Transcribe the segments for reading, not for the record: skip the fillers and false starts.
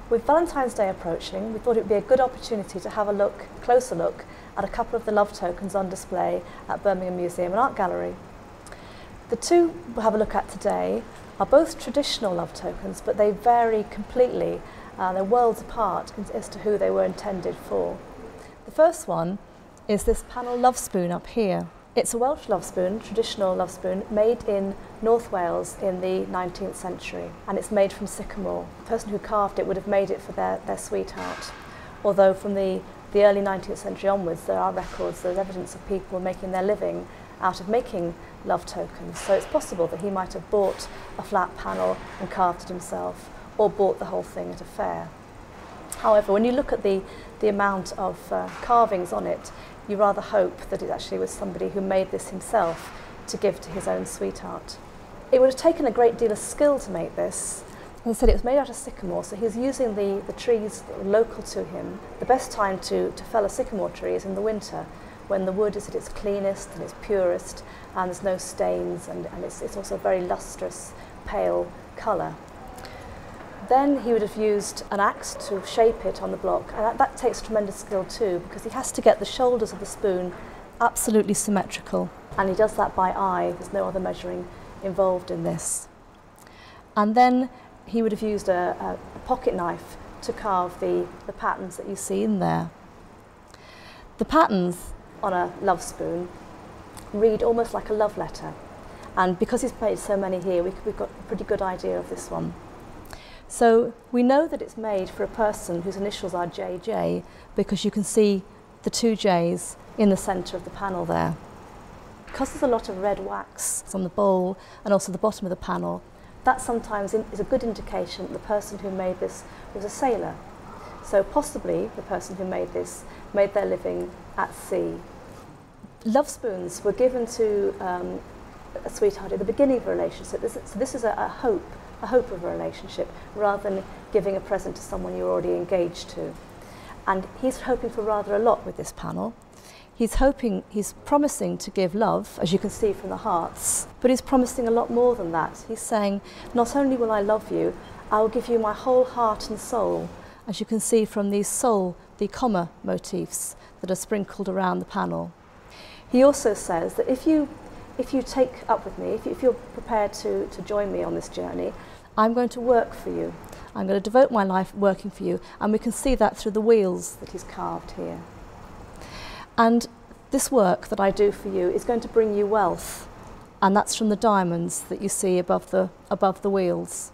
With Valentine's Day approaching, we thought it would be a good opportunity to have a closer look at a couple of the love tokens on display at Birmingham Museum and Art Gallery. The two we'll have a look at today are both traditional love tokens, but they vary completely. They're worlds apart as to who they were intended for. The first one is this panel Lovespoon up here. It's a Welsh lovespoon, traditional lovespoon, made in North Wales in the 19th century, and it's made from sycamore. The person who carved it would have made it for their sweetheart, although from the early 19th century onwards there are records, there's evidence of people making their living out of making love tokens. So it's possible that he might have bought a flat panel and carved it himself, or bought the whole thing at a fair. However, when you look at the amount of carvings on it, you rather hope that it actually was somebody who made this himself to give to his own sweetheart. It would have taken a great deal of skill to make this. As I said, it was made out of sycamore, so he's using the trees that were local to him. The best time to fell a sycamore tree is in the winter, when the wood is at its cleanest and its purest, and there's no stains, and it's also a very lustrous, pale colour. Then he would have used an axe to shape it on the block, and that takes tremendous skill too, because he has to get the shoulders of the spoon absolutely symmetrical, and he does that by eye. There's no other measuring involved in this. And then he would have used a pocket knife to carve the patterns that you see in there. The patterns on a love spoon read almost like a love letter, and because he's made so many here, we've got a pretty good idea of this one. So we know that it's made for a person whose initials are JJ, because you can see the two J's in the centre of the panel there. Because there's a lot of red wax on the bowl and also the bottom of the panel, that sometimes is a good indication that the person who made this was a sailor. So possibly the person who made this made their living at sea. Love spoons were given to a sweetheart at the beginning of a relationship. So this is a hope of a relationship, rather than giving a present to someone you're already engaged to. And he's hoping for rather a lot with this panel. He's promising to give love, as you can see from the hearts, but he's promising a lot more than that. He's saying, not only will I love you, I will give you my whole heart and soul, as you can see from these the comma motifs that are sprinkled around the panel. He also says that if you take up with me, if you're prepared to join me on this journey, I'm going to work for you. I'm going to devote my life working for you, and we can see that through the wheels that he's carved here. And this work that I do for you is going to bring you wealth, and that's from the diamonds that you see above the wheels.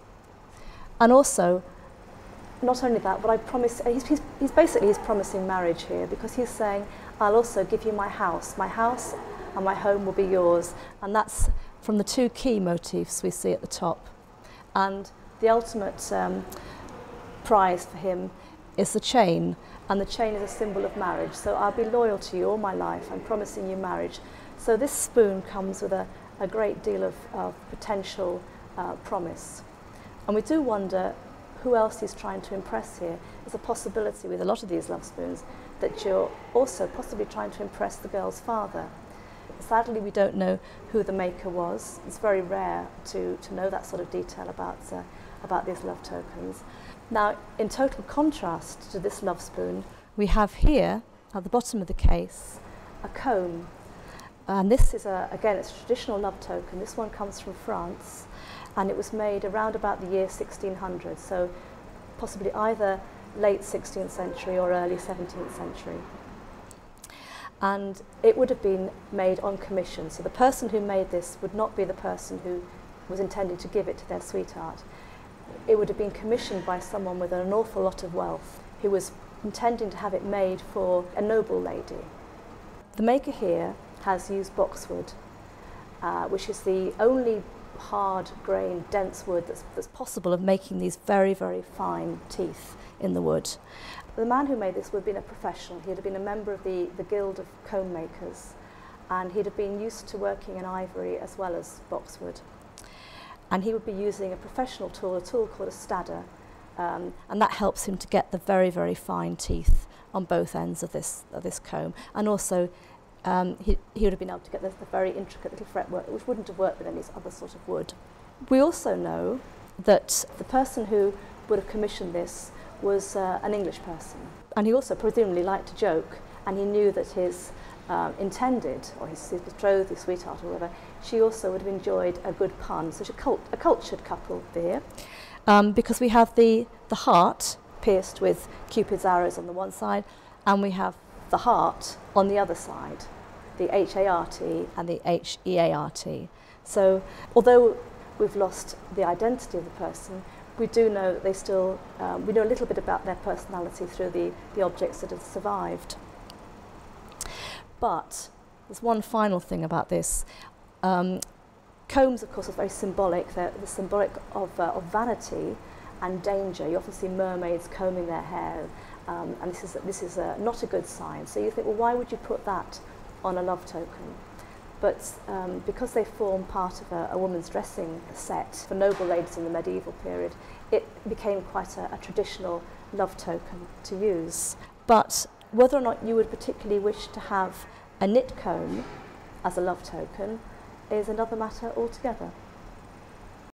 And also, not only that, but I promise, he's promising marriage here, because he's saying, I'll also give you my house and my home will be yours, and that's from the two key motifs we see at the top. And the ultimate prize for him is the chain, and the chain is a symbol of marriage. So I'll be loyal to you all my life, I'm promising you marriage. So this spoon comes with a great deal of potential promise. And we do wonder who else he's trying to impress here. There's a possibility with a lot of these love spoons that you're also possibly trying to impress the girl's father. Sadly, we don't know who the maker was. It's very rare to know that sort of detail about these love tokens. Now, in total contrast to this love spoon, we have here, at the bottom of the case, a comb. And this is, again, it's a traditional love token. This one comes from France, and it was made around about the year 1600, so possibly either late 16th century or early 17th century. And it would have been made on commission. So the person who made this would not be the person who was intending to give it to their sweetheart. It would have been commissioned by someone with an awful lot of wealth who was intending to have it made for a noble lady. The maker here has used boxwood, which is the only hard-grained, dense wood that's possible of making these very, very fine teeth in the wood. The man who made this would have been a professional. He'd have been a member of the Guild of Comb Makers, and he'd have been used to working in ivory as well as boxwood. And he would be using a professional tool, a tool called a stadder, and that helps him to get the very, very fine teeth on both ends of this comb. And also, he would have been able to get the very intricate little fretwork, which wouldn't have worked with any other sort of wood. We also know that the person who would have commissioned this was an English person. And he also presumably liked to joke, and he knew that his intended, or his betrothed, his sweetheart or whatever, she also would have enjoyed a good pun. So a cultured couple there. Because we have the heart pierced with Cupid's arrows on the one side, and we have the heart on the other side, the H-A-R-T and the H-E-A-R-T. So although we've lost the identity of the person, we do know that they still, we know a little bit about their personality through the objects that have survived. But there's one final thing about this. Combs, of course, are very symbolic. They're symbolic of vanity and danger. You often see mermaids combing their hair, and this is not a good sign. So you think, well, why would you put that on a love token? But because they form part of a woman's dressing set for noble ladies in the medieval period, it became quite a traditional love token to use. But whether or not you would particularly wish to have a knit comb as a love token is another matter altogether.